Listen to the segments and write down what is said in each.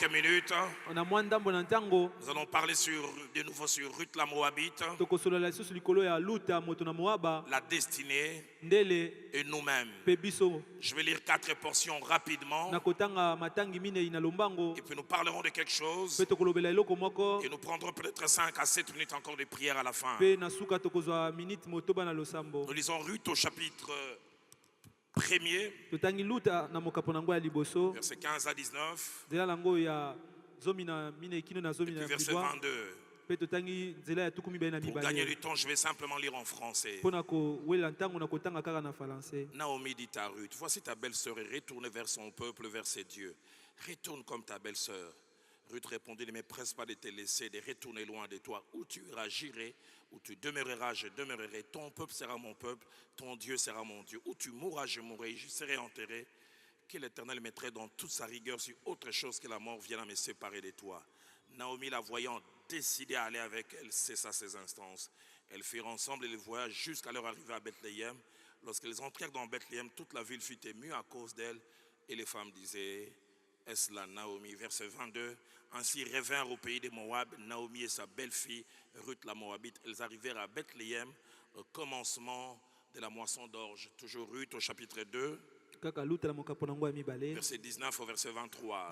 quelques minutes, nous allons parler de nouveau sur Ruth la Moabite, la destinée et nous-mêmes. Je vais lire 4 portions rapidement et puis nous parlerons de quelque chose et nous prendrons peut-être 5 à 7 minutes encore de prière à la fin. Nous lisons Ruth au chapitre 1er, verset 15 à 19, et puis verset 22. Pour gagner du temps, je vais simplement lire en français. Naomi dit à Ruth, voici ta belle-sœur et retourne vers son peuple, vers ses dieux. Retourne comme ta belle-sœur. Ruth répondit, ne me presse pas de te laisser, de retourner loin de toi. Où tu iras, j'irai. Où tu demeureras, je demeurerai. Ton peuple sera mon peuple, ton Dieu sera mon Dieu. Où tu mourras, je mourrai, je serai enterré. Que l'Éternel mettrait dans toute sa rigueur si autre chose que la mort vienne à me séparer de toi. Naomi, la voyant décidée à aller avec elle, cessa ses instances. Elles firent ensemble le voyage jusqu'à leur arrivée à Bethléem. Lorsqu'elles entrèrent dans Bethléem, toute la ville fut émue à cause d'elle. Et les femmes disaient, est-ce la Naomi? Verset 22. Ainsi revinrent au pays de Moab, Naomi et sa belle-fille, Ruth la Moabite. Elles arrivèrent à Bethléem au commencement de la moisson d'orge. Toujours Ruth au chapitre 2. Verset 19 au verset 23.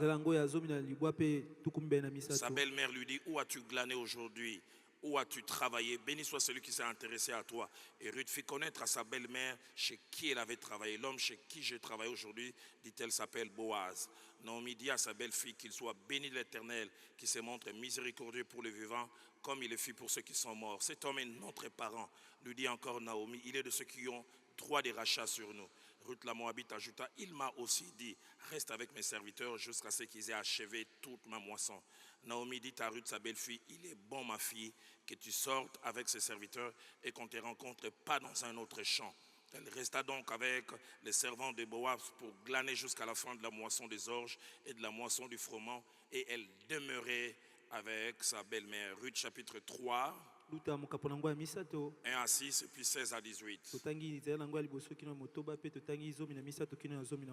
Sa belle-mère lui dit, où as-tu glané aujourd'hui? Où as-tu travaillé? Béni soit celui qui s'est intéressé à toi. Et Ruth fit connaître à sa belle-mère chez qui elle avait travaillé. L'homme chez qui j'ai travaillé aujourd'hui, dit-elle, s'appelle Boaz. Naomi dit à sa belle-fille qu'il soit béni de l'Éternel, qui se montre miséricordieux pour les vivants, comme il le fit pour ceux qui sont morts. Cet homme est notre parent, lui dit encore Naomi. Il est de ceux qui ont droit de rachat sur nous. Ruth la Moabite ajouta, il m'a aussi dit, reste avec mes serviteurs jusqu'à ce qu'ils aient achevé toute ma moisson. Naomi dit à Ruth, sa belle-fille, il est bon, ma fille, que tu sortes avec ses serviteurs et qu'on ne te rencontre pas dans un autre champ. Elle resta donc avec les servants de Boaz pour glaner jusqu'à la fin de la moisson des orges et de la moisson du froment, et elle demeurait avec sa belle-mère. Ruth chapitre 3, 1 à 6 et puis 16 à 18.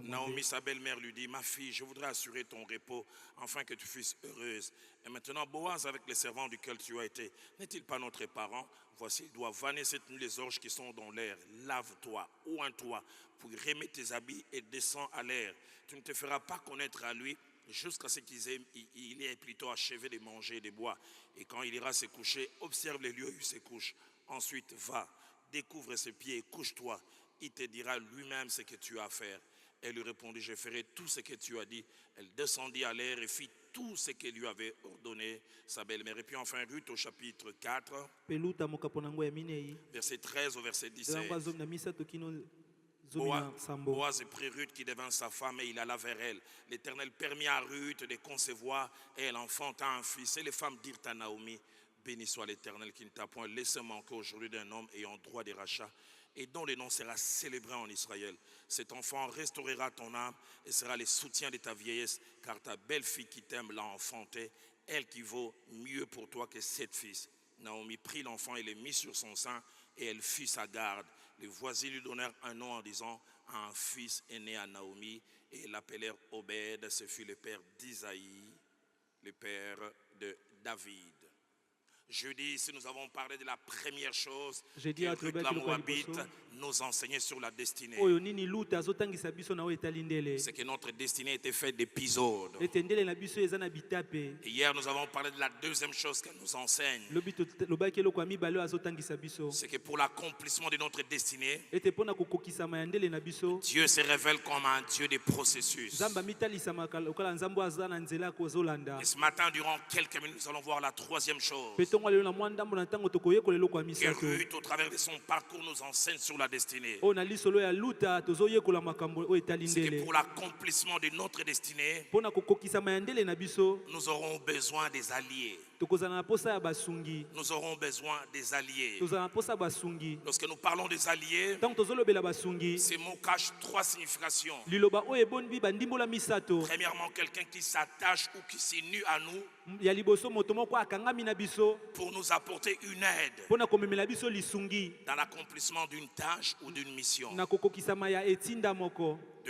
Naomi, sa belle-mère, lui dit, ma fille, je voudrais assurer ton repos afin que tu fusses heureuse. Et maintenant, Boaz, avec les servants duquel tu as été, n'est-il pas notre parent? Voici, il doit vanner cette nuit les orges qui sont dans l'air. Lave-toi, oins-toi, pour remettre tes habits et descends à l'air. Tu ne te feras pas connaître à lui jusqu'à ce qu'il ait plutôt achevé de manger et de boire. Et quand il ira se coucher, observe les lieux où il se couche. Ensuite, va, découvre ses pieds et couche-toi. Il te dira lui-même ce que tu as à faire. Elle lui répondit, je ferai tout ce que tu as dit. Elle descendit à l'air et fit tout ce qu'elle lui avait ordonné, sa belle-mère. Et puis enfin, Ruth au chapitre 4, verset 13 au verset 17. Boaz prit Ruth qui devint sa femme et il alla vers elle. L'Éternel permit à Ruth de concevoir et elle enfanta un fils. Et les femmes dirent à Naomi, béni soit l'Éternel qui ne t'a point laissé manquer aujourd'hui d'un homme ayant droit de rachat et dont le nom sera célébré en Israël. Cet enfant restaurera ton âme et sera le soutien de ta vieillesse, car ta belle-fille qui t'aime l'a enfanté, elle qui vaut mieux pour toi que 7 fils. Naomi prit l'enfant et le mit sur son sein et elle fit sa garde. Les voisins lui donnèrent un nom en disant, un fils est né à Naomi, et l'appelèrent Obed, ce fut le père d'Isaïe, le père de David. Jeudi, ici, nous avons parlé de la première chose que Ruth la Moabite nous enseignait sur la destinée. C'est que notre destinée était faite d'épisodes. Et hier, nous avons parlé de la deuxième chose qu'elle nous enseigne. C'est que pour l'accomplissement de notre destinée, Dieu se révèle comme un Dieu de processus. Et ce matin, durant quelques minutes, nous allons voir la troisième chose. Que Ruth, au travers de son parcours, nous enseigne sur la destinée. C'est que pour l'accomplissement de notre destinée, nous aurons besoin des alliés. Nous aurons besoin des alliés. Lorsque nous parlons des alliés, ces mots cachent 3 significations. Premièrement, quelqu'un qui s'attache ou qui s'unit à nous pour nous apporter une aide dans l'accomplissement d'une tâche ou d'une mission.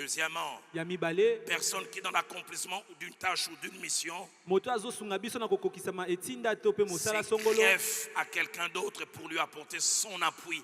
Deuxièmement, ya mibale personne qui dans l'accomplissement d'une tâche ou d'une mission moto azosunga biso na kokokisama etinda to pe mosala se songolo greffe à quelqu'un d'autre pour lui apporter son appui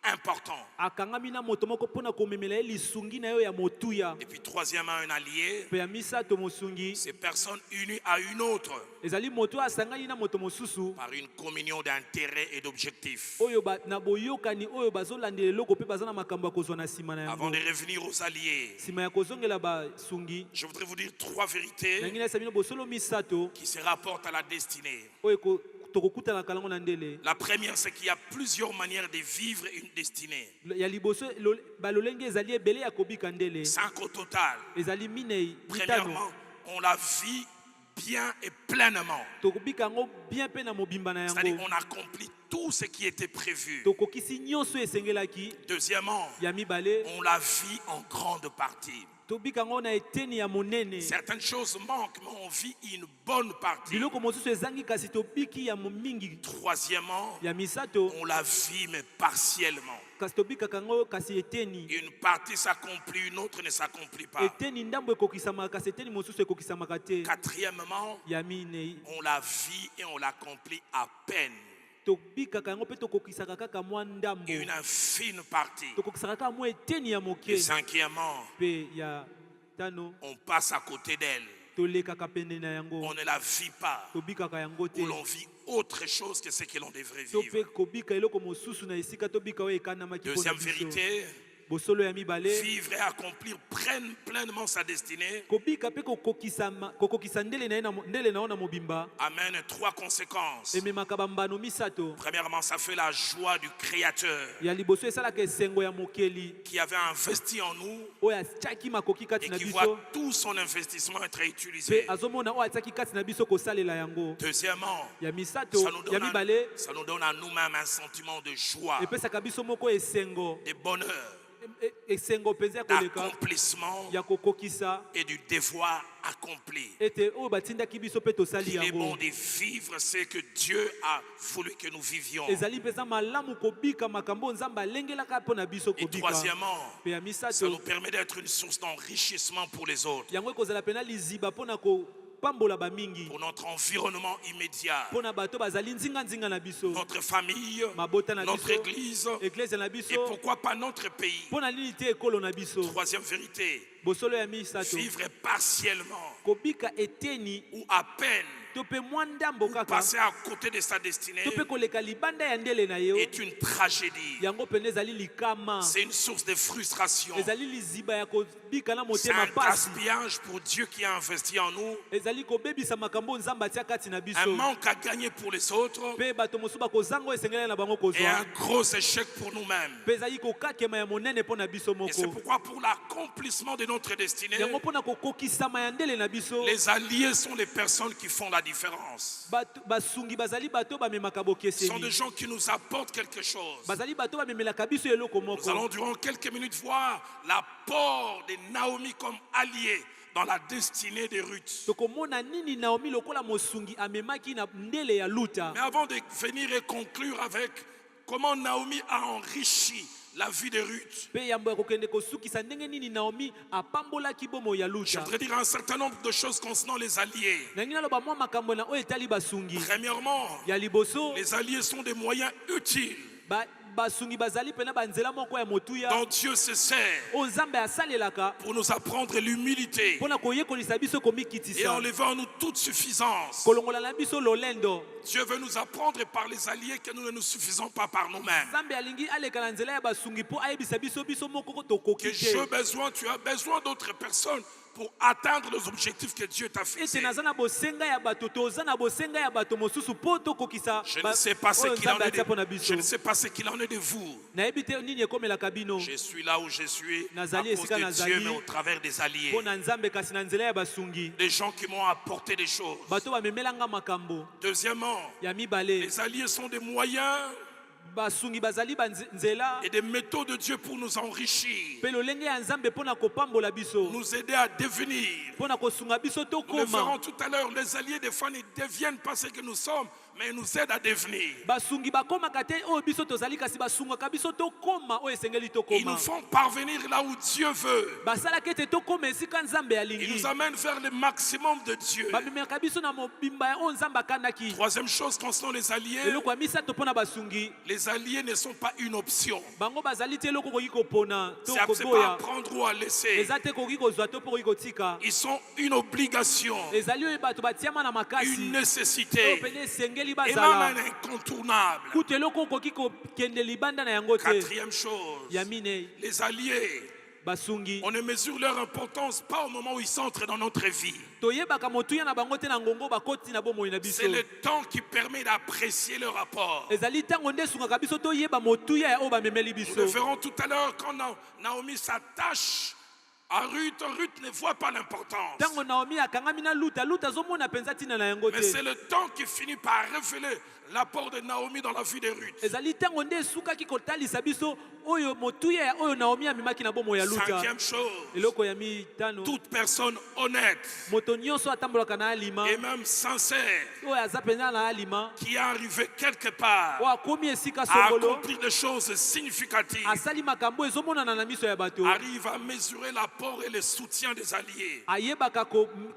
important. akangami na moto moko mpona komemela ye lisungi na yo ya motuya. Et puis troisièmement, un allié, Pe ya misato mosungi ces personnes unies à une autre ezali moto asangani na moto mosusu par une communion d'intérêts et d'objectifs. oyo na boyokani oyo bazolandela eloko mpe baza na makambo ya kozwa na nsima na Avant yango. de revenir aux alliés, Nsima ya kozongela basungi je voudrais vous dire trois vérités nangi nayesa bino bosolo misato qui se rapportent à la destinée. oyo tokokutana kalango na ndele. La première, c'est qu'il y a plusieurs manières de vivre une destinée. Ya liboso balolenge ezali ebele ya kobika ndele 5 au total. ezali minei mitano Premièrement, on la vit bien et pleinement. tokobika yango bien mpe na mobimba na C'est-à-dire yango on accomplit tout ce qui était prévu. tokokisi nyonso esengelaki. Deuxièmement, Ya mibale on la vit en grande partie. tobika yango na eteni ya monene. Certaines choses manquent, mais on vit une bonne partie. Biloko mosusu ezangi kasi tobiki ya mingi. Troisièmement, Ya misato on la vit mais partiellement. kasi tobikaka yango kasi eteni. Une partie s'accomplit, une autre ne s'accomplit pas. Eteni ndambo ekokisamaka kasi eteni mosusu ekokisamaka te. Quatrièmement, Ya minei on la vit et on l'accomplit à peine. tobikaka yango mpe tokokisaka kaka mwa ndambo. Une infime partie. Tokokisaka kaka mwa eteni ya Et moke. cinquièmement, Pe ya tano on passe à côté d'elle. tolekaka pene na yango. On ne la vit pas. Tobikaka yango te. Ou l'on vit autre chose que ce que l'on devrait To pe vivre. kobika eloko mosusu na esika tobika oyo ekanamaki mpona Deuxième biso. vérité, Bosolo ya mibale vivre et accomplir pleinement sa destinée kobika mpe kokokisa ndele na yo na mobimba amène 3 conséquences. ememaka bambano misato. Premièrement, ça fait la joie du Créateur Ya liboso esalaka esengo ya mokeli qui avait investi en nous oyo atiaki makoki kati et na qui biso voit tout son investissement être mpe utilisé. azomona oyo atiaki kati na biso kosalela yango. Deuxièmement, Ya misato ya mibale ça nous donne à nous-mêmes un sentiment de joie, epesaka biso moko esengo de bonheur, esengo mpenza ya koleka d'accomplissement ya kokokisa et du devoir accompli. ete oyo batindaki biso mpe tosali Il est bon yango. de vivre ce que Dieu a voulu que nous vivions. Ezali mpenza malamu kobika makambo oyo nzambe alengelaka mpo na biso Et kobika. troisièmement, Pe ya ça misato nous permet d'être une source d'enrichissement pour les autres, yango ekozala pena liziba mpona kopambola bamingi pour notre environnement immédiat, mpona bato bazali nzinga na biso notre famille, mabota na notre biso église eglise na et biso pourquoi pas notre pays. mpona nini te ekolo na biso. Troisième vérité, Bosolo ya misato vivre partiellement kobika eteni ou à peine, to mpe mwa ndambo kaka passer à côté de sa destinée to mpe koleka libanda ya ndele na yo est une tragédie. yango pene ezali likama, C'est une source de frustration. ezali liziba ya kobika na C'est motema un pasi, gaspillage pour Dieu qui a investi en nous, ezali kobebisa makambo oyo nzambe atia kati na un biso manque à gagner pour les autres mpe bato mosusu bakozanga oyo esengelai na bango et kozwa un gros échec pour nous-mêmes. mpe ezali kokakema ya monene mpo na biso Et c'est moko. pourquoi pour l'accomplissement de notre destinée, Yango mpona kokokisama ya ndele na biso les alliés sont les personnes qui font la différence. basungi bazali bato bamemaka Ce sont bokeseni, des gens qui nous apportent quelque chose. bazali bato bamemelaka biso eloko Nous allons moko. durant quelques minutes voir l'apport de Naomi comme allié dans la destinée de Ruth. Tokomona nini Naomi lokola mosungi amemaki na ndele ya luta. Mais avant de venir et conclure avec comment Naomi a enrichi la vie de Ruth, Pe yambo ya kokende kosukisa ndenge nini Naomi apambolaki bomo ya je luta. voudrais dire un certain nombre de choses concernant les alliés. Nangi naloba mwa makambo na oyo etali basungi. Premièrement, Ya liboso les alliés sont des moyens utiles basungi bazali pena banzela moko ya motuya dont Dieu se sert oyo nzambe asalelaka pour nous apprendre l'humilité mpona koyekolisa biso et komikitisa enlever en nous toute suffisance. kolongola na biso lolendo. Dieu veut nous apprendre par les alliés que nous ne nous suffisons pas par nous-mêmes. Nzambe alingi aleka na nzela ya basungi mpo ayebisa biso moko Que tokoki j'ai te. besoin, tu as besoin d'autres personnes pour atteindre les objectifs que Dieu t'a Ete fixés. naza na bosenga ya bato toza na bosenga ya bato mosusu mpo tokokisa Je ne sais pas ce oyo qu'il en nzambe est atia mpo na je biso. ne sais pas ce qu'il en est de vous. Nayebi te nini ekomelaka bino Je suis là où je suis à Nazali cause esika de nazali. Dieu, mais au travers des alliés. mpo na nzambe kasi na nzela ya basungi Des gens qui m'ont apporté des choses. bato bamemelanga makambo. Deuxièmement, Ya mibale les alliés sont des moyens basungi bazali banzela et des méthodes de Dieu pour nous enrichir, mpe lolenge ya nzambe mpo na kopambola biso nous aider à devenir. mpo na kosunga biso Nous le verrons tokoma. tout à l'heure. Les alliés, des fois, ne deviennent pas ce que nous sommes, mais ils nous aident à devenir. basungi bakomaka te oyo biso tozali kasi basungaka biso tokoma oyo esengeli Ils tokoma nous font parvenir là où Dieu veut. basalaki ete tokoma esika nzambe Ils alingi nous amènent vers le maximum de Dieu. bamemaka biso na mobimba ya oyo nzambe akandaki Troisième chose concernant les alliés, eloko ya misato mpo na basungi les alliés ne sont pas une option. bango bazali te eloko koki kopona to C'est pas koboya à prendre ou à laisser. eza te koki kozwa to mpo koki kotika Ils sont une obligation, ezali oyo bato batiama na makasi une oyo nécessité pene esengeli et bazala même un incontournable. kutu eloko okoki kokende libanda na yango te Quatrième chose, ya minei les alliés, basungi on ne mesure leur importance pas au moment où ils s'entrent dans notre vie. toyebaka motuya na bango te na ngongo bakoti na bomoi na biso C'est le temps qui permet d'apprécier leur rapport. ezali ntango nde esungaka biso toyeba motuya ya oyo bamemeli Nous biso le verrons tout à l'heure quand Naomi s'attache à Ruth. Ruth ne voit pas l'importance. ntango naomi akangami na luta luta azomona mpenza ntina na yango Mais te c'est le temps qui finit par révéler l'apport de Naomi dans la vie de Ruth. ezali ntango nde esukaki kotalisa biso oyo motuya ya oyo naomi amemaki na bomoi ya luta Cinquième chose, eloko ya mitano toute personne honnête moto nyonso atambolaka na alima et même sincère oyo aza mpenza na alima qui est arrivé quelque part oyo akomi esika à songolo accomplir des choses significatives asali makambo ezomonana na miso ya bato arrive à mesurer l'apport et le soutien des alliés. ayebaka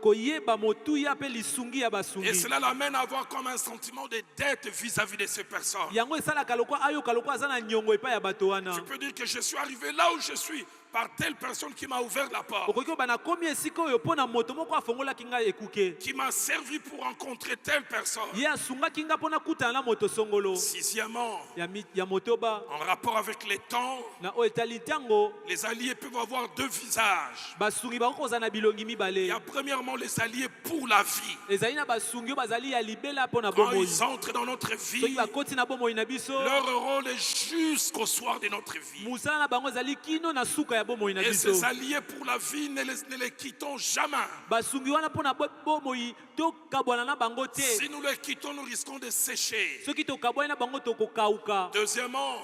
koyeba motuya mpe lisungi ya Et basungi cela l'amène à avoir comme un sentiment de dette vis-à-vis de ces personnes. yango esalaka lokwa ayoka lokwa aza na nyongo epai ya bato wana Tu peux dire que je suis arrivé là où je suis par telle personne qui m'a ouvert la porte, okoki oba nakomi esika oyo mpo na moto moko afongolaki ngai ekuke qui m'a servi pour rencontrer telle personne. ye asungaki nga mpo na kutana na moto songolo Sixièmement, ya motoba en rapport avec les temps, na oyo etali ntango les alliés peuvent avoir deux visages. basungi bakoki kozala na bilongi Il y mibale a premièrement les alliés pour la vie. ezali na basungi oyo bazali ya libela mpo na Quand bomoi ils entrent dans notre soki vie, bakoti na bomoi na biso leur rôle est jusqu'au soir de notre vie. mosala na bango ezali kino na suka ya bomoi na Et biso ces alliés pour la vie, ne les quittons jamais. basungi wana mpo na bomoi tokabwana na bango te Si nous les quittons, nous risquons de sécher. soki tokabwani na bango tokokauka Deuxièmement,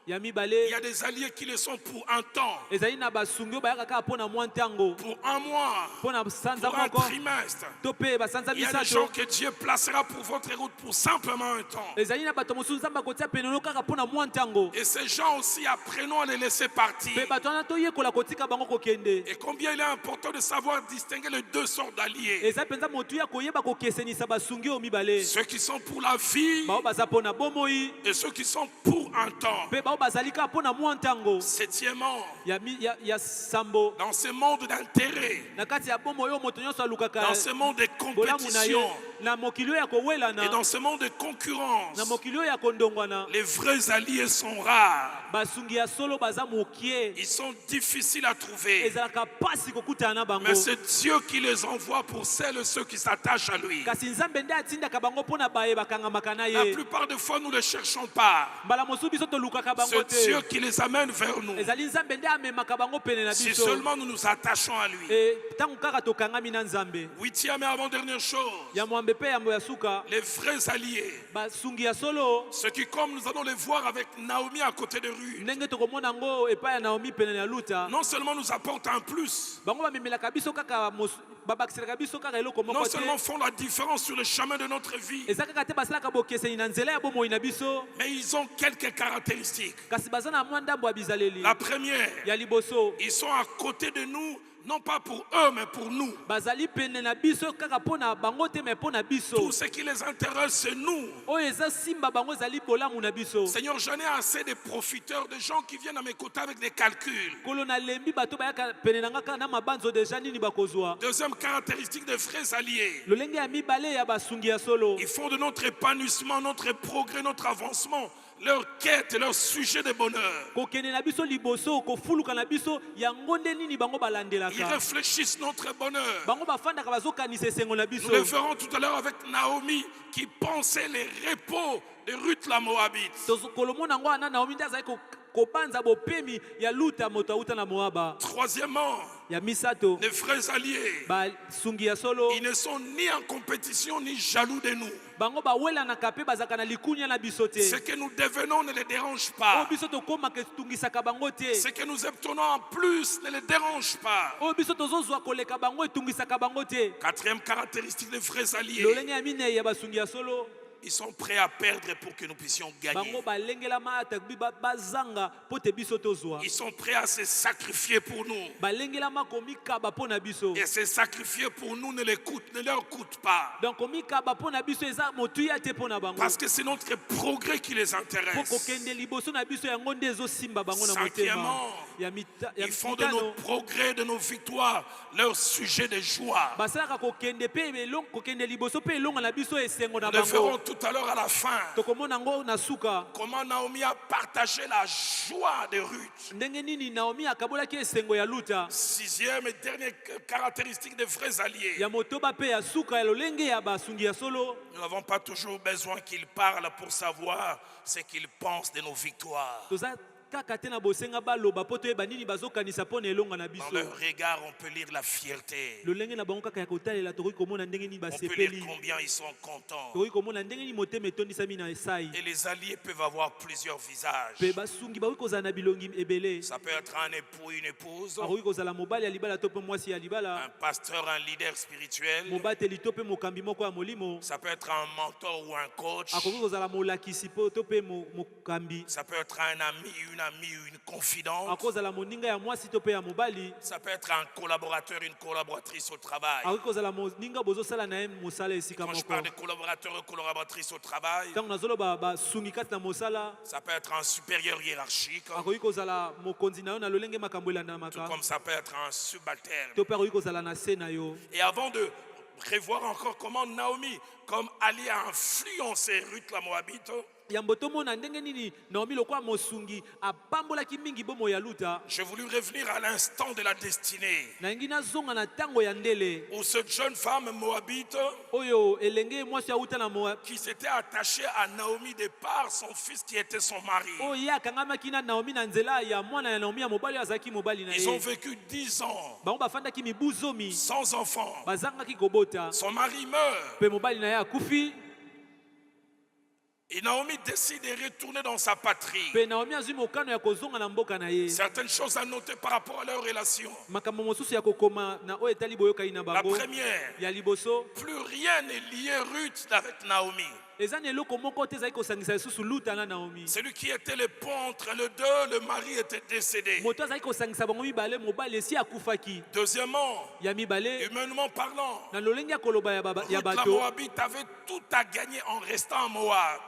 ya il y mibale a des alliés qui le sont pour un temps, ezali na basungi oyo bayaka kaka mpo na mwa ntango pour un mois, mpo na sanza pour un moko trimestre. to mpe basanza Il y a des gens misato que Dieu placera pour votre route pour simplement un temps. ezali na bato mosusu nzambe akotia peneno kaka mpo na mwa ntango Et ces gens aussi, apprenons à les laisser partir. mpe bato wana toyekola kotika bango kokende Et combien il est important de savoir distinguer les deux sortes d'alliés. eza mpenza motuya koyeba kokesenisa basungi oyo mibale Ceux qui sont pour la vie bao baza mpo na bomoi et ceux qui sont pour un temps. mpe bao bazali kaka mpo na mwa ntango Septièmement, ya sambo dans ce monde d'intérêt, na kati ya bomoi oyo moto nyonso alukaka dans ce monde de bolamu na ye compétition na mokili oyo ya et kowelana dans ce monde de concurrence, na mokili oyo ya kondongwana les vrais alliés sont rares. basungi ya solo baza mokie Ils sont difficiles à trouver. ezalaka pasi kokutana na bango Mais c'est Dieu qui les envoie pour celles et ceux qui s'attachent à lui. kasi nzambe nde atindaka bango mpo na baye bakangamaka na La ye plupart des fois, nous ne les cherchons pas. mbala mosusu biso tolukaka bango C'est te Dieu qui les amène vers nous. ezali nzambe nde amemaka bango pene na Si biso seulement nous nous attachons à lui. ntango kaka tokangami na nzambe Huitième et avant-dernière chose, ya mwambe mpe yambo ya suka les vrais alliés. basungi ya solo Ce qui, comme nous allons les voir avec Naomi à côté de Ruth, ndenge tokomona yango epai ya naomi pene ya luta non seulement nous apportent un plus, bango bamemelaka biso kaka babakiselaka biso kaka eloko non moko te seulement font la différence sur le chemin de notre vie, eza kaka te basalaka bokeseni na nzela ya bomoi na biso mais ils ont quelques caractéristiques. kasi baza na mwa ndambo ya bizaleli La première, ya liboso ils sont à côté de nous, non pas pour eux, mais pour nous. bazali pene na biso kaka mpo na bango te me mpo na Tout biso ce qui les intéresse, c'est nous. oyo eza simba bango ezali bolamu na biso Seigneur, j'en ai assez de profiteurs, de gens qui viennent à mes côtés avec des calculs. kolo nalembi bato bayaka pene na nga kaka na mabanzo deja nini bakozwa Deuxième caractéristique des vrais alliés, lolenge ya mibale ya basungi ya solo ils font de notre épanouissement, notre progrès, notre avancement, leur quête, leur sujet de bonheur. kokende na biso liboso kofuluka na biso yango nde nini bango Ils balandelaka réfléchissent notre bonheur. bango bafandaka bazokanisa esengo na biso Nous le verrons tout à l'heure avec Naomi qui pensait les repos de Ruth la Moabite. kolomona yango wana naomi nde azali kobanza bopemi ya luta moto auta na moaba Troisièmement, ya misato les vrais alliés, basungi ya solo ils ne sont ni en compétition ni jaloux de nous. bango bawelanaka mpe bazalaka na likunya na biso te Ce que nous devenons ne les dérange oyo pas. biso tokomaka etungisaka bango te Ce que nous obtenons en plus ne les dérange pas. oyo biso tozozwa koleka bango etungisaka bango te Quatrième caractéristique des vrais alliés, lolenge ya minei ya basungi ya solo Ils sont prêts à perdre pour que nous puissions gagner. bango balengelama ata bazanga po te biso tozwa Ils sont prêts à se sacrifier pour nous. balengelama komikaba po na biso Et se sacrifier pour nous ne leur coûte pas. donc komikaba po na biso eza motuya te po na bango Parce que c'est notre progrès qui les po intéresse. kokende liboso na biso yango nde ezosimba bango na motema Cinquièmement, ya ils font de nos progrès, de nos victoires, leur sujet de joie. basalaka kokende kokende liboso pe elonga na biso esengo na Nous le ferons bango tout à l'heure à la fin. tokomona yango na suka Comment Naomi a partagé la joie de Ruth. ndenge nini Naomi akabolaki esengo ya luta Sixième et dernière caractéristique des vrais alliés. ya motoba pe ya suka ya lolenge ya basungi ya solo Nous n'avons pas toujours besoin qu'ils parlent pour savoir ce qu'ils pensent de nos victoires. toza kaka te na bosenga baloba po toyeba nini bazokanisa mpo na elonga na Dans biso leur regard, on peut lire la fierté. lolenge na bango kaka ya kotalela tokoki komona ndenge nini On peut lire basepeli combien ils sont contents. tokoki komona ndenge nini motema etondisami na esai Et les alliés peuvent avoir plusieurs visages. mpe basungi bakoki kozala na bilongi ebele Ça peut être un époux, une épouse, akoki kozala mobali ya libala to mpe mwasi ya libala un pasteur, un leader spirituel. mobateli to mpe mokambi moko ya molimo Ça peut être un mentor ou un coach. akoki kozala molakisi po to mpe mokambi Ça peut être un ami, une confidente. akoki kozala moninga ya mwasi to mpe ya mobali Ça peut être un collaborateur, une collaboratrice au travail. akoki kozala moninga bozosala na ye mosala esika Quand je moko parle de collaborateur ou collaboratrice au travail, ntango nazoloba basungi kati na mosala ça peut être un supérieur hiérarchique, akoki kozala mokonzi na yo na lolenge makambo tout elandamaka comme ça peut être un subalterne. to mpe akoki kozala na se na yo Et avant de revoir encore comment Naomi, comme alliée, a influencé Ruth la Moabite, yambo tomona ndenge nini Naomi lokola mosungi apambolaki mingi bomo ya luta j'ai voulu revenir à l'instant de la destinée nalingi nazonga na ntango ya ndele où cette jeune femme moabite oyo elenge mwasi auta na Moab qui s'était attachée à Naomi de par son fils qui était son mari. oyo ye akangamaki na Naomi na nzela ya mwana ya Naomi ya mobali oyo azalaki mobali na Ils ont ye vécu 10 ans bango bafandaki mibu zomi sans enfant. bazangaki kobota Son mari meurt mpe mobali na ye akufi et Naomi décide de retourner dans sa patrie. mpe Naomi azwi mokano ya kozonga na mboka na ye Certaines choses à noter par rapport à leur relation. makambo mosusu ya kokoma na oyo etali boyokani na La bango première, ya liboso plus rien n'est lié Ruth avec Naomi. eza na eloko moko te ezali kosangisa lisusu luta na Naomi Celui qui était le pont entre les deux, le mari était décédé. moto azali kosangisa bango mibale mobali esi akufaki Deuxièmement, ya mibale humainement parlant, na lolenge ya koloba ya Ruth la bato Moabite avait tout à gagner en restant à Moab.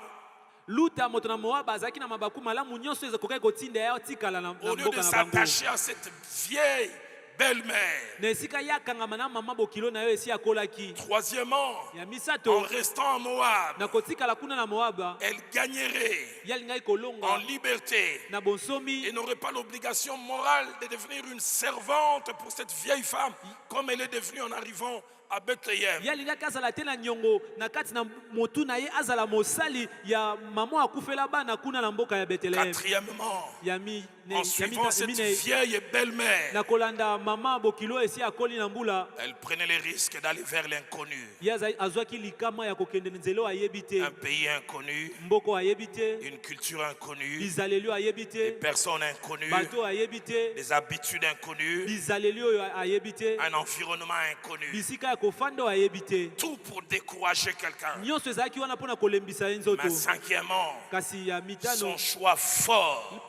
luta moto na Moab azalaki na mabaku malamu nyonso ezokokaki kotinda ya otikala na Au lieu de mboka na bango s'attacher à cette vieille belle-mère. na esika ye akangama na mama bokilo na yo esi akolaki Troisièmement, ya en misato restant à Moab, na kotikala kuna na Moaba elle gagnerait ye alingaki en kolonga liberté na bonsomi et n'aurait pas l'obligation morale de devenir une servante pour cette vieille femme comme elle est devenue en arrivant à Bethléem. ye alingaki azala te na nyongo na kati na motu na ye azala mosali ya mama akufela bana kuna na mboka ya Betelehem Quatrièmement, ya mi en suivant cette vieille belle-mère, na kolanda mama bokilo esi akoli na mbula elle prenait le risque d'aller vers l'inconnu. ye azwaki likama ya kokende nzela oyo ayebi te Un pays inconnu, mboko ayebi te une culture inconnue, bizaleli oyo ayebi des te personnes inconnues, bato oyo ayebi te des habitudes inconnues, bizaleli oyo ayebi te un environnement inconnu. bisika ya kofanda oyo ayebi te Tout pour décourager quelqu'un. nyonso ezalaki wana mpona kolembisa ye nzoto Mais cinquièmement, kasi ya mitano son choix fort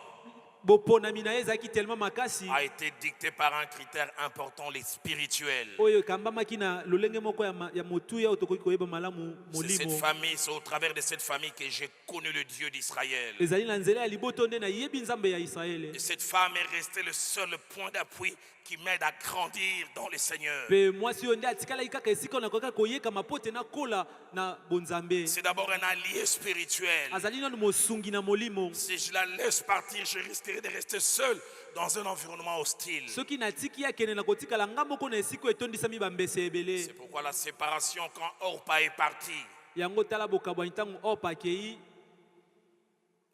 boponami na ye ezalaki tellement makasi a été dicté par un critère important, les spirituels. oyo ekambamaki na lolenge moko ya motuya oyo tokoki koyeba malamu C'est cette molimo famille, c'est au travers de cette famille que j'ai connu le Dieu d'Israël. ezali na nzela ya liboto nde nayebi nzambe ya Israele Et cette femme est restée le seul point d'appui qui m'aide à grandir dans le Seigneur. mpe mwasi oyo nde atikalaki kaka esika oyo nakoki koyekama po te nakola na bonzambe C'est d'abord un allié spirituel. azali nanu mosungi na molimo Si je la laisse partir, je risquerai de rester seul dans un environnement hostile. soki natiki akende na kotikala nga moko na esika oyo etondisami bambese ebele C'est pourquoi la séparation, quand Orpa est parti, yango tala bokabwani ntango Orpa akei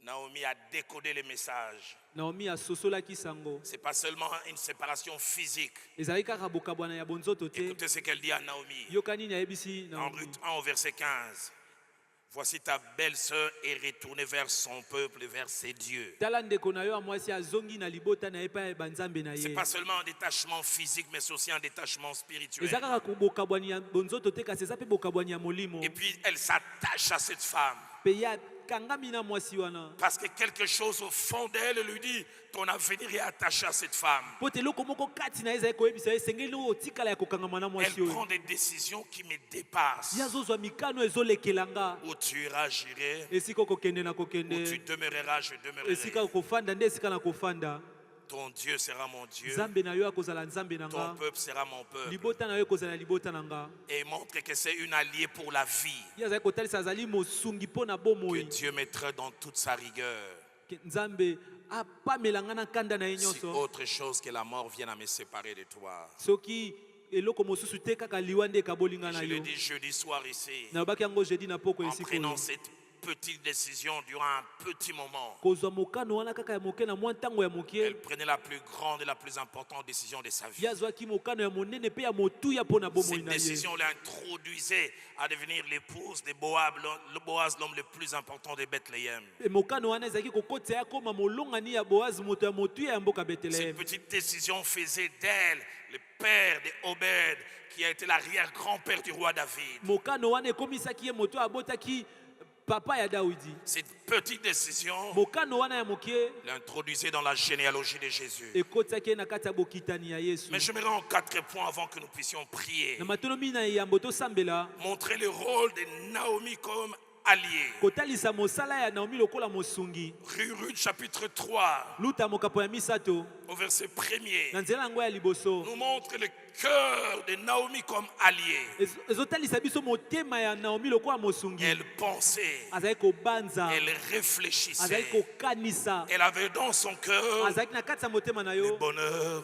Naomi a décodé les messages. Naomi asosolaki sango Ce n'est pas seulement une séparation physique. ezalaki kaka bokabwana ya bonzoto te Écoutez ce qu'elle dit à Naomi yoka nini ayebisi en Naomi Ruth 1 au verset 15. Voici ta belle-sœur est retournée vers son peuple et vers ses dieux. tala ndeko na yo ya mwasi azongi na libota na ye epai ya banzambe na C'est ye. pas seulement un détachement physique, mais c'est aussi un détachement spirituel. eza kaka bokabwani ya bonzoto te kasi eza mpe bokabwani ya molimo. Et puis elle s'attache à cette femme. mpe ye akangami na mwasi wana. Parce que quelque chose au fond d'elle lui dit, ton avenir est attaché à cette femme. po te eloko moko kati na ye ezali koyebisa ye esengeli otikala ya kokangama na mwasi Elle oyo. prend des décisions qui me dépassent. ye azozwa mikano ezolekelanga. Où tu iras, j'irai. esika okokende na Où tu kokende. demeureras, je esika demeurerai. okofanda nde esika na kofanda. Ton Dieu sera mon Dieu. nzambe na yo akozala nzambe na Ton nga. peuple sera mon peuple. libota na yo ekozala libota na nga. Et montre que c'est une alliée pour la vie. ye azali kotalisa azali mosungi mpo na Que bomoi. Dieu mettra dans toute sa rigueur. nzambe apamelanga na kanda na ye Si nyonso. autre chose que la mort vienne à me séparer de toi. soki eloko mosusu te kaka liwa nde ekabolinga na Je yo. l'ai dit jeudi soir ici. nalobaki yango jeudi na poko En esika prenant oyo. cette petite décision durant un petit moment, kozwa mokano wana kaka ya moke na mwa ntango ya moke. elle prenait la plus grande et la plus importante décision de sa vie. ye azwaki mokano ya monene mpe ya motuya mpo na bomoi Cette na ye. décision l'introduisait à devenir l'épouse de Boaz, l'homme le plus important de Bethléem. mokano wana ezalaki kokotisa ye akoma molongani ya boazi moto ya motuya ya mboka Cette betelehem. petite décision faisait d'elle le père de Obed, qui a été l'arrière-grand-père du roi David. mokano wana ekomisaki ye moto abotaki papa ya Dawidi. Cette petite décision mokano wana ya moke l'introduisait dans la généalogie de Jésus. ekotisaki ye na kati ya bokitani ya yesu. Mais je me rends en 4 points avant que nous puissions prier. na matolomi na yambo tosambela. Montrer le rôle de Naomi comme allié. kotalisa mosala ya naomi lokola mosungi. Ruth chapitre 3 luta mokapo ya misato au verset 1er na nzela yango ya liboso. nous montre le cœur de Naomi comme allié. ezotalisa biso motema ya naomi lokola mosungi. Elle pensait, azali kobanza, elle azali réfléchissait, kokanisa, elle avait dans son cœur azalaki na kati ya motema na le yo bonheur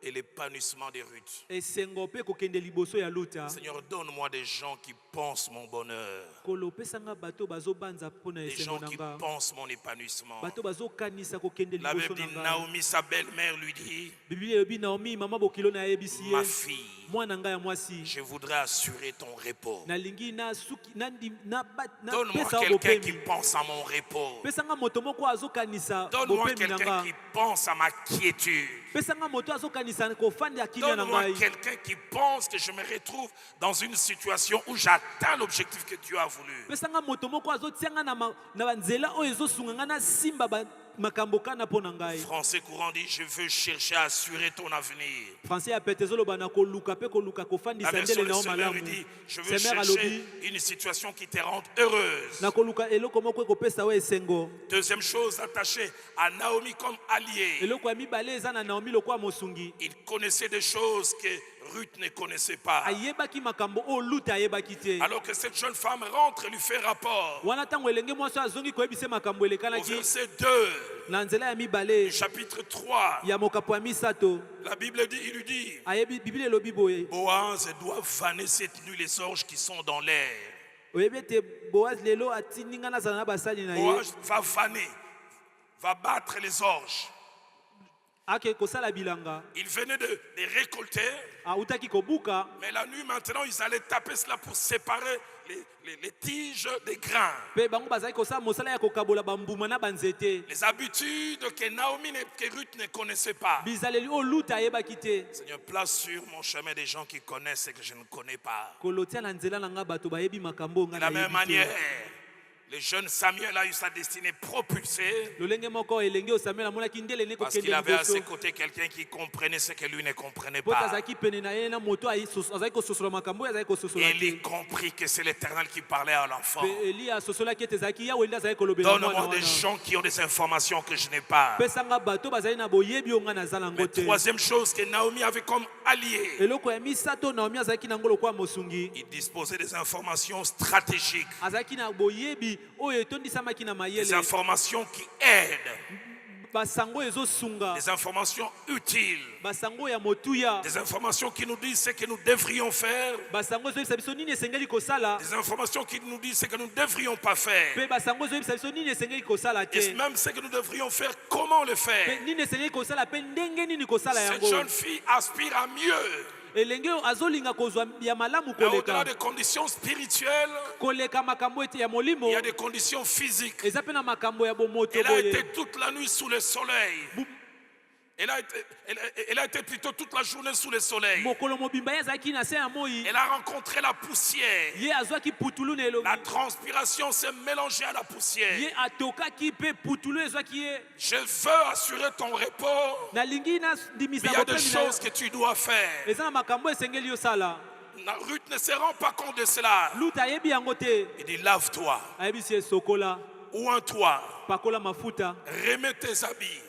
et l'épanouissement de Ruth. esengo mpe kokende liboso ya luta. Seigneur, donne-moi des gens qui pensent mon bonheur, kolo opesanga bato bazobanza mpo na des gens esengo na qui nga, pensent mon épanouissement. bato bazokanisa kokende La liboso Bible na dit, nga. Naomi, sa belle-mère, lui dit, biblia elobi naomi mama bokilo na yebisi ma ye fille, mwana ngai ya mwasi je voudrais assurer ton repos. nalingi Donne-moi napesa yo quelqu'un qui bopemi. pense à mon repos. pesanga moto moko azokanisa Donne-moi bopemi na quelqu'un nga. qui pense à ma quiétude. pesanga moto azokanisa kofanda ya kimia na Donne-moi ngai. quelqu'un qui pense que je me retrouve dans une situation où j'atteins l'objectif que Dieu a voulu. pesanga moto moko azotianga na banzela oyo ezosunga ngai nasimba makambo kana mpo na ngai. Français courant dit, je veux chercher à assurer ton avenir. français ya pete ezoloba na koluka mpe koluka La kofandisa version ndele de na yo Semeur malamu. dit, je veux Semeur chercher alobi une situation qui te rende heureuse. na koluka eloko moko ekopesa yo esengo. Deuxième chose, attachée à Naomi comme alliée. eloko ya mibale eza na naomi lokola mosungi. Il connaissait des choses que Ruth ne connaissait pas. ayebaki makambo oyo luta ayebaki te. Alors que cette jeune femme rentre et lui fait rapport. wana ntango elenge mwasi azongi koyebisa makambo Au elekanaki verset 2 na nzela ya mibale du chapitre 3, ya mokapo ya misato. la Bible dit, il lui dit, ayebi biblia elobi boye Boaz doit vanner cette nuit les orges qui sont dans l'air. oyebi ete boaz lelo atindi nga nazala na basali na ye Boaz va vanner, va battre les orges. ake kosala bilanga. Il venait de récolter, autaki kobuka mais la nuit maintenant, ils allaient taper cela pour séparer les tiges des grains. mpe bango bazalaki kosala mosala ya kokabola bambuma na banzete. Les habitudes que Naomi que Ruth ne connaissait pas. bizaleli oyo luta ayebaki te. Seigneur, place sur mon chemin des gens qui connaissent et que je ne connais pas. kolotia na nzela na nga bato bayebi makambo De nga la même nayebi te. manière, le jeune Samuel a eu sa destinée propulsée lolenge moko elenge oyo samuel amonaki ndele ne parce kokende qu'il avait à ses liboso côtés quelqu'un qui comprenait ce que lui ne comprenait po pas. azalaki pene na ye na moto azalaki kososola makambo oyo azalaki kososola Et te. il comprit que c'est l'Éternel qui parlait à l'enfant. mpe eli asosolaki ete ezalaki yawe nde azalaki kolobela mwana Donne-moi des wana. gens qui ont des informations que je n'ai pas. pesanga bato bazali na boyebi oyo nga naza nango Mais te. troisième chose que Naomi avait comme allié, eloko ya misato naomi azalaki nango lokola mosungi. il disposait des informations stratégiques, azalaki na boyebi oyo etondisamaki na des mayele. informations qui aident, basango ezosunga, des informations utiles, basango ya motuya, des informations qui nous disent ce que nous devrions faire, basango ezoyebisa biso nini esengeli kosala, des informations qui nous disent ce que nous ne devrions pas faire, mpe basango ezoyebisa biso nini esengeli kosala te, et même ce que nous devrions faire, comment le mpe faire. nini esengeli kosala mpe ndenge nini kosala Cette yango. jeune fille aspire à mieux. elenge oyo azolinga kozwa ya malamu Mais au-delà koleka des conditions spirituelles, koleka makambo ete ya molimo il y a des conditions physiques. eza mpe na makambo ya bomoto Elle a boye été toute la nuit sous le soleil. Elle a été plutôt toute la journée sous le soleil. mokolo mobimba ye azalaki na se ya moi Elle a rencontré la poussière. ye azwaki putulu na elobi La transpiration s'est mélangée à la poussière. ye atokaki mpe putulu ezwaki ye Je veux assurer ton repos. nalingi Mais nandimisa il y a des bopemi na yo choses que tu dois faire. eza na makambo esengeli yosala Ruth ne se rend pas compte de cela. luta ayebi yango te Il dit lave-toi, ayebisi ye sokola oins-toi, pakola mafuta remets tes habits.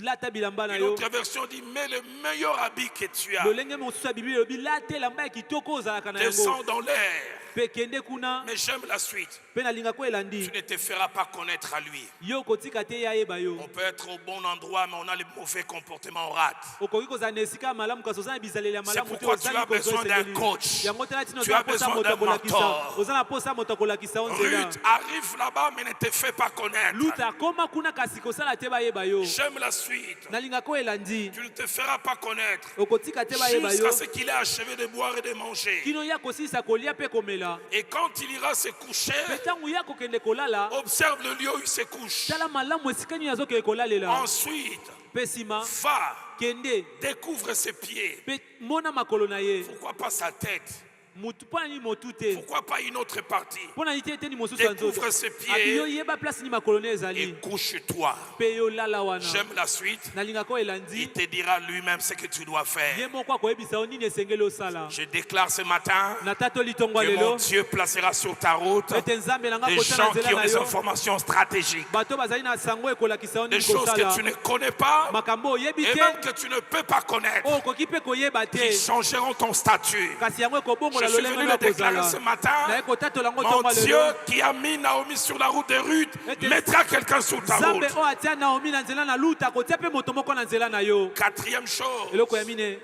lata bilamba na Une yo autre version dit mets le meilleur habit que tu as. lolenge mosusu ya biblia elobi lata elamba ya kitoko ozalaka na yango Descends dans l'air. mpe kende kuna Mais j'aime la suite. mpe nalingaka Tu elandi ne te feras pas connaître à lui. yo kotika te ye ayeba yo On peut être au bon endroit, mais on a les mauvais comportements, on rate. okoki kozala na esika ya malamu kasi oza na bizaleli ya malamu te pourquoi tu ozali as besoin d'un esengeli. coach. yango tala tina Tu oza as na posa besoin moto d'un akolakisa mentor. oza na posa moto akolakisa yo nzela Ruth arrive là-bas, mais ne te fait pas connaître. luta akoma kuna kasi kosala te bayeba yo J'aime la suite. nalingaka oyo elandi Tu ne te feras pas connaître okotika te bayeba yo jusqu'à ce qu'il ait achevé de boire et de manger. kino ya kosilisa kolia mpe komela Et quand il ira se coucher, mpe ntango ya kokende kolala observe le lieu où il se couche. tala malamu esika nini azokende kolalela Ensuite, mpe nsima va, kende découvre ses pieds. mpe mona makolo na ye Pourquoi pas sa tête? mutu mpo na nini motu te Pourquoi pas une autre partie? mpo na nini te eteni mosusu ya nzoto Découvre ses abi yo pieds yeba place nini makolo na et ezali couche-toi. mpe yo lala wana J'aime la suite. nalingaka oyo elandi Il te dira lui-même ce que tu dois ye faire. moko akoyebisa yo nini esengeli osala Je déclare ce matin na tata litongo ya que mon lelo Dieu placera sur ta route ete nzambe nanga des kota na gens qui nzela ont na des yo informations stratégiques, bato bazali na sango ekolakisa yo des nini choses que tu kosala ne connais pas makambo oyebi et te même que tu ne peux pas connaître, oyo okoki mpe koyeba te qui changeront ton statut. kasi yango ekobongola Je suis lolenge venu na le déclarer kozala ce matin. naye kotatola yango Mon ntongo ya Dieu lelo qui a mis Naomi sur la route de Ruth Et- mettra quelqu'un sur ta nzambe route. oyo atia naomi na nzela na luta akotia mpe moto moko na nzela na yo Quatrième chose, eloko ya mine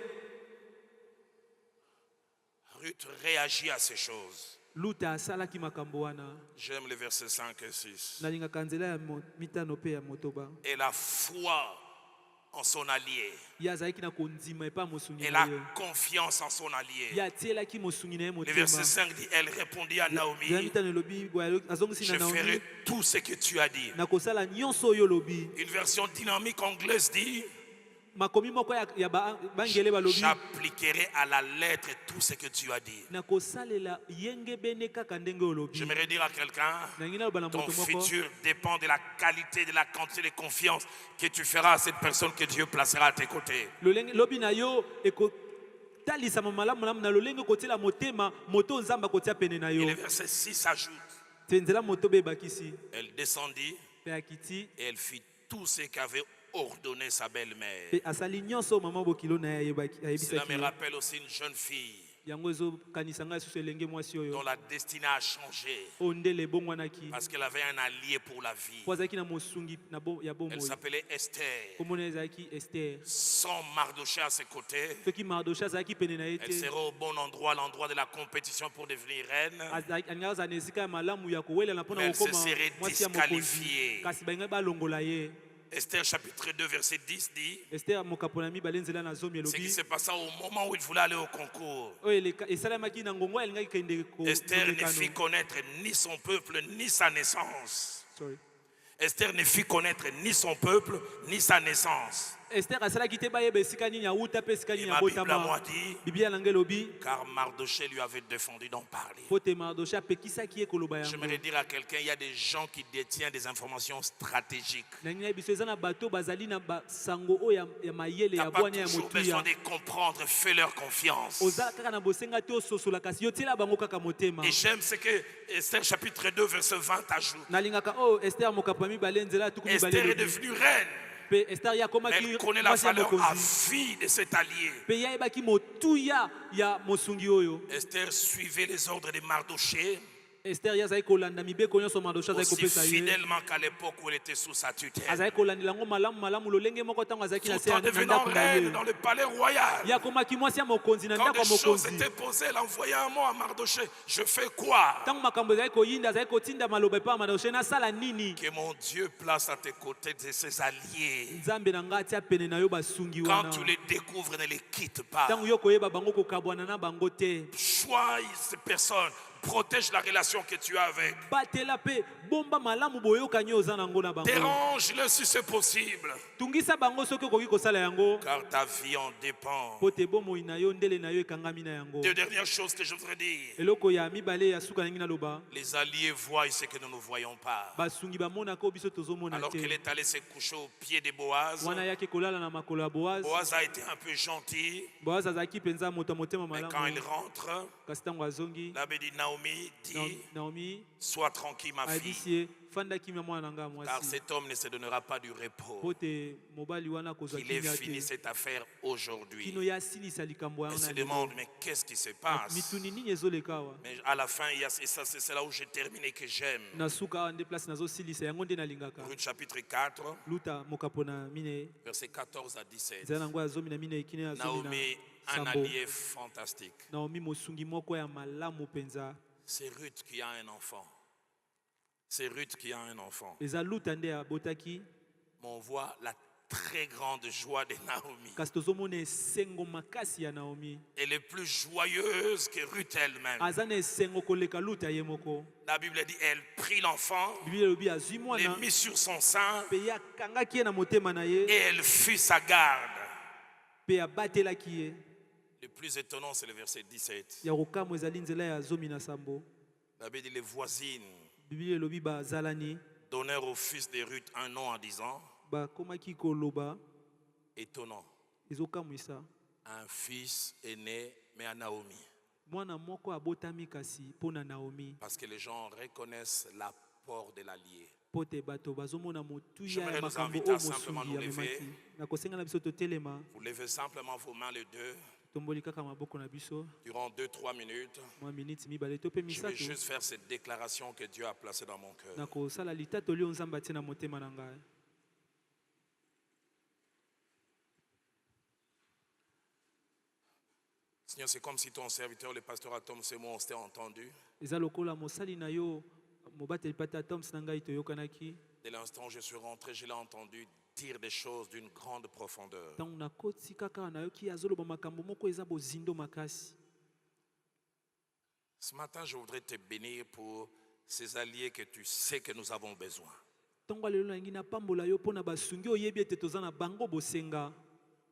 Ruth réagit à ces choses. luta asalaki makambo wana J'aime les versets 5 et 6. nalingaka nzela ya mitano mpe ya motoba Et la foi en son allié. ye azalaki na kondima epa mosungi Et na la ye confiance en son ye allié. atielaki mosungi na ye Le verset motema 5 dit, elle répondit à nzela Naomi, mitano elobi boye azongisi je na naomi ferai tout ce que tu as dit. nakosala nyonso oyo olobi Une version dynamique anglaise dit, makomi moko ya bangele balobi j'appliquerai à la lettre tout ce que tu as dit. nakosalela yenge bene kaka ndenge oyo olobi J'aimerais dire à quelqu'un, nangi naloba na ton moto moko futur dépend de la qualité, de la quantité de confiance que tu feras à cette personne que Dieu placera à tes côtés. lolenge lobi na yo ekotalisama malamu malamu na lolenge kotiela motema moto nzambe akotia pene na Et yo le verset 6 ajoute, te nzela moto be ebakisi elle descendit mpe akiti et elle fit tout ce qu'avait ordonné sa belle-mère. mpe asali nyonso oyo mama bokilo na ye Cela ayebisaki me ye. rappelle aussi une jeune fille yango ezokanisa ngai lisusu elenge mwasi dont oyo la destinée a changé oyo ndele ebongwanaki parce qu'elle avait un allié pour la vie. po azalaki na mosungi ya Elle bomoi s'appelait Esther. komona ezalaki ester Sans Mardochée à ses côtés, soki mardoche azalaki pene na ye elle te serait au bon endroit, à l'endroit de la compétition pour devenir reine. alingaki azala na esika ya malamu ya kowelela mpona Mais elle se kokoma serait mwasi ya mokonzi disqualifiée. kasi balingai balongola ye Esther chapitre 2 verset 10 dit, ester mokapo na mibale nzela na zomi ce qui elobi se passa au moment où il voulait aller au concours. oyo esalamaki na ngongo alingaki kende Esther ne fit connaître ni son peuple, ni sa naissance. Sorry. Esther ne fit connaître ni son peuple, ni sa naissance. ester asalaki te bayeba esika nini awuta mpe esika Et nini ma Bible à moi abotama dit, biblia na ngai elobi car Mardochée lui avait défendu d'en parler. po te mardoche apekisaki ye koloba yango J'aimerais dire à quelqu'un, il y a des gens qui détiennent des informations stratégiques. nangi na biso eza na bato bazali na basango oyo ya mayele Tu n'as ya pas bwanya ya toujours motuya besoin de comprendre, fais-leur confiance. ozala kaka na bosenga te ososola kasi yo tiela bango kaka motema Et j'aime ce que Esther chapitre 2 verset 20 ajoute. nalingaka oyo ester mokapo ya mibale nzela ya tuku Esther mibale est elobi. devenue reine. mpe ester ye Mais akomaki elle connaît la mwasi ya valeur à mokonzi vie de cet allié. mpe ye ayebaki motuya ya mosungi oyo Esther suivait les ordres de Mardochée. Esther yazali kolanda mibeko nyonso Mardochée azali Aussi kopesa ye. fidèlement qu'à l'époque où elle était sous sa tutelle. Azali kolandela ngo malamu lolenge moko ntango azalaki na se Tout en na devenant ndako na reine ye. dans le palais royal. Yakomaki mwasi ya mokonzi na Quand ndako des ya choses mokonzi. étaient posées, elle envoyait un mot à Mardochée. Je fais quoi? Ntango makambo ezali koyinda azali kotinda maloba epai ya Mardochée nasala nini? Que mon Dieu place à tes côtés de ses alliés. Nzambe na ngai atia pene na yo basungi Quand wana. tu les découvres, ne les quitte pas. Ntango yo koyeba bango kokabwana na bango te. Choisis ces personnes. Protège la relation que tu as avec. Batela pe bomba malamu boyokani oza nango na bango. Dérange-le si c'est possible. Tungisa bango soki okoki kosala yango. Car ta vie en dépend. Po te bomoi na yo ndele na yo ekangami na yango. Deux dernières choses que je voudrais dire. Eloko ya mibale ya suka nangi na loba. Les alliés voient ce que nous ne voyons pas. Basungi bamona ko biso tozomona Alors qu'elle te. est allée se coucher au pied de Boaz. Wana yake kolala na makolo ya Boaz. Boaz a été un peu gentil. Boaz azaki penza moto motema Mais quand il malamu. rentre, Kasi ntango azongi. la dit Naomi dit, Naomi sois tranquille ma fille. adisi fanda kimia mwana nanga Car mwasi. cet homme ne se donnera pas du repos. Pote mobali wana kozwa Il est kimia fini te. cette affaire aujourd'hui. Kino ya silisa likambo Elle se yana. demande, mais qu'est-ce qui se passe? Mituni nini ezoleka wa. Mais à la fin, il y a, et ça, c'est là où j'ai terminé que j'aime. Na suka awa nde place nazosilisa yango nde nalingaka. Ruth chapitre 4, Luta mokapo na mine versets 14 à 17. nzela nango ya zomi na mine ekine ya zomi Naomi, na un sambo. allié fantastique. Naomi mosungi moko ya malamu penza. C'est Ruth qui a un enfant. C'est Ruth qui a un enfant. Eza luta nde abotaki. Mais on voit la très grande joie de Naomi. Kasi tozomona esengo makasi ya Naomi. Elle est plus joyeuse que Ruth elle-même. Aza na esengo koleka luta ye moko. La Bible dit, elle prit l'enfant, Biblia elobi azwi l'a mwana mis sur son sein mpe ye akangaki ye na motema na ye et elle fut sa garde. mpe abatelaki ye. Le plus étonnant, c'est le verset 17. Ya kokamwa ezali nzela ya zomi na sambo. La Bible dit, les voisines Biblia elobi bazalani donnèrent au fils de Ruth un nom en disant, bakomaki koloba étonnant, ezokamwisa un fils est né, mais à Naomi. mwana moko abotami kasi mpo na Naomi. Parce que les gens reconnaissent l'apport de l'allié. Po te bato bazomona motuya J'aimerais ya nous makambo inviter à oyo simplement mosungi nous lever. amemaki. Nakosenga na biso totelema Vous levez simplement vos mains les deux tomboli kaka maboko na biso durant 2-3 minutes. mwa miniti mibale to mpe Je vais misato juste faire cette déclaration que Dieu a placée dans mon cœur. nakosala litatoli oyo nzambe atie na motema na ngai. Seigneur, c'est comme si ton serviteur, le pasteur Atom, c'est moi, on s'était entendu. Eza lokola mosali na yo mobateli pata toms na ngai toyokanaki. Dès l'instant où je suis rentré, je l'ai entendu dire des choses d'une grande profondeur. Ntango nakoti kaka nayoki azoloba makambo moko eza bozindo makasi. Ce matin, je voudrais te bénir pour ces alliés que tu sais que nous avons besoin. Ntango lelo nangi napambola yo mpo na basungi oyebi ete toza na bango bosenga.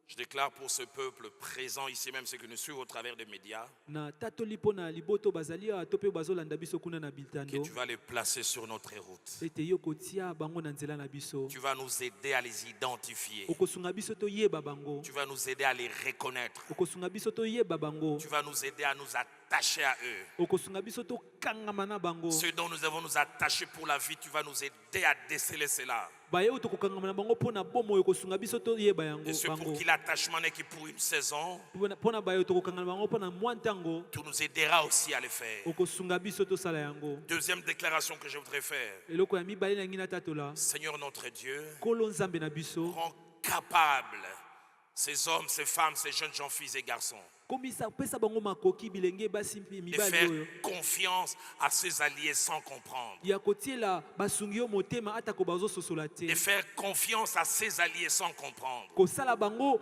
Je déclare pour ce peuple présent ici même, ceux que nous suivons au travers des médias, Na tatoli mpo na liboto bazali awa to mpe bazolanda biso kuna na que biltando tu vas les placer sur notre route. ete yo kotia bango na nzela na biso. Tu vas nous aider à les identifier. Okosunga biso toyeba bango. Tu vas nous aider à les reconnaître. Okosunga biso toyeba bango. Tu vas nous aider à nous attacher à eux. Okosunga biso tokangama na bango. Ce dont nous devons nous attacher pour la vie, tu vas nous aider à déceler cela. Baye oyo tokokangama na bango mpo na bomo oyo kosunga biso toyeba yango Et ce pour bango. qui l'attachement n'est que pour une saison, Mpo na baye oyo tokokangama na bango mpo na mwa ntango tu nous aideras aussi à le faire. okosunga biso tosala yango. Deuxième déclaration que je voudrais faire. Eloko ya mibale na ngi na tatola Seigneur notre Dieu, kolo nzambe na biso rends capable ces hommes, ces femmes, ces jeunes gens, filles et garçons komisa pesa bango makoki bilenge basi mpe de mibali faire oyo confiance à ces alliés sans comprendre. ya kotiela basungi yo motema atako bazososola De te faire confiance à ces alliés sans comprendre. kosala bango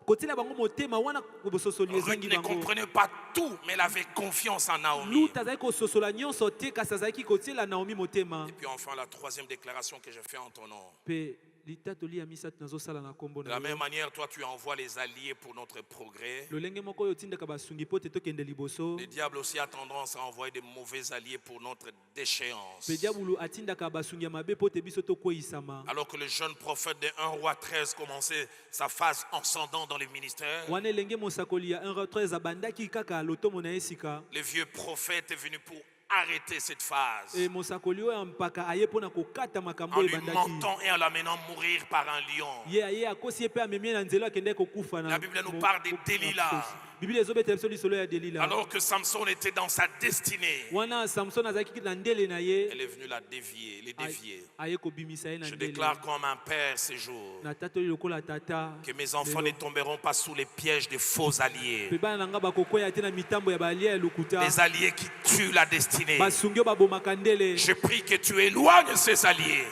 kotiela bango motema wana bososoli Ruth ezangi ne bango. comprenait pas tout, mais elle avait confiance en Naomi. Luta azalaki kososola nyonso te kasi azalaki kotiela Naomi motema. Et puis enfin, la troisième déclaration que je fais en ton nom. Mpe litatoli ya misato nazosala na kombo De na la même yo. manière, toi, tu envoies les alliés pour notre progrès. lolenge moko oyo otindaka basungi mpo te tokende liboso. Le diable aussi a tendance à envoyer de mauvais alliés pour notre déchéance. Mpe diabulu atindaka basungi ya mabe mpo te biso tokweyisama. Alors que le jeune prophète de 1 roi 13 commençait sa phase ascendant dans le ministère, Wana elenge mosakoli ya 1:13 abandaki kaka lotomo na esika. le vieux prophète est venu pour arrêter cette phase. E mosakoli oyo mpaka aye mpo na kokata makambo En oyo lui ebandaki. mentant et en l'amenant mourir par un lion. Ye aye akosi ye mpe amemi ye na nzela akendaki kokufa na. La Bible nous parle de Delilah. Biblia ezobetela biso lisolo ya Delila. Alors que Samson était dans sa destinée, Wana Samson azalaki na ndele na ye. elle est venue la dévier, les dévier. Aye kobimisa ye na Je ndele. déclare comme un père ces jours Na tato lokola tata. que mes enfants ne tomberont pas sous les pièges des faux alliés. Pe bana nanga bakokoya te na mitambo ya balia ya lokuta. Des alliés qui tuent la destinée. Basungyo babomaka ndele. Je prie que tu éloignes ces alliés.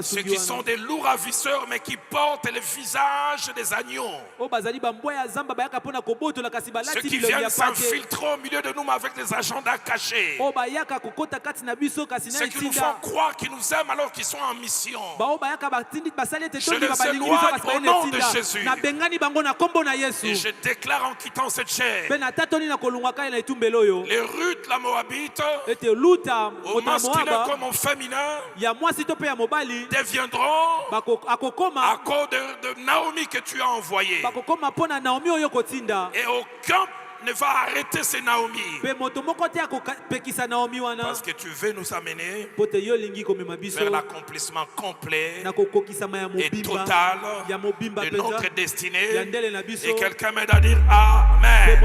Ceux qui sont des loups ravisseurs mais qui portent le visage des agneaux. Ceux qui viennent s'infiltrer au milieu de nous mais avec des agendas cachés. Ceux qui nous font croire qu'ils nous aiment alors qu'ils sont en mission. Je les éloigne au nom de Jésus. Et je déclare en quittant cette chair, les Ruth, la Moabite, au masculin comme au féminin, deviendront à cause de Naomi que tu as envoyé. Et aucun ne va arrêter ces Naomi. Parce que tu veux nous amener vers l'accomplissement complet et total de notre destinée. Et quelqu'un m'aide à dire Amen.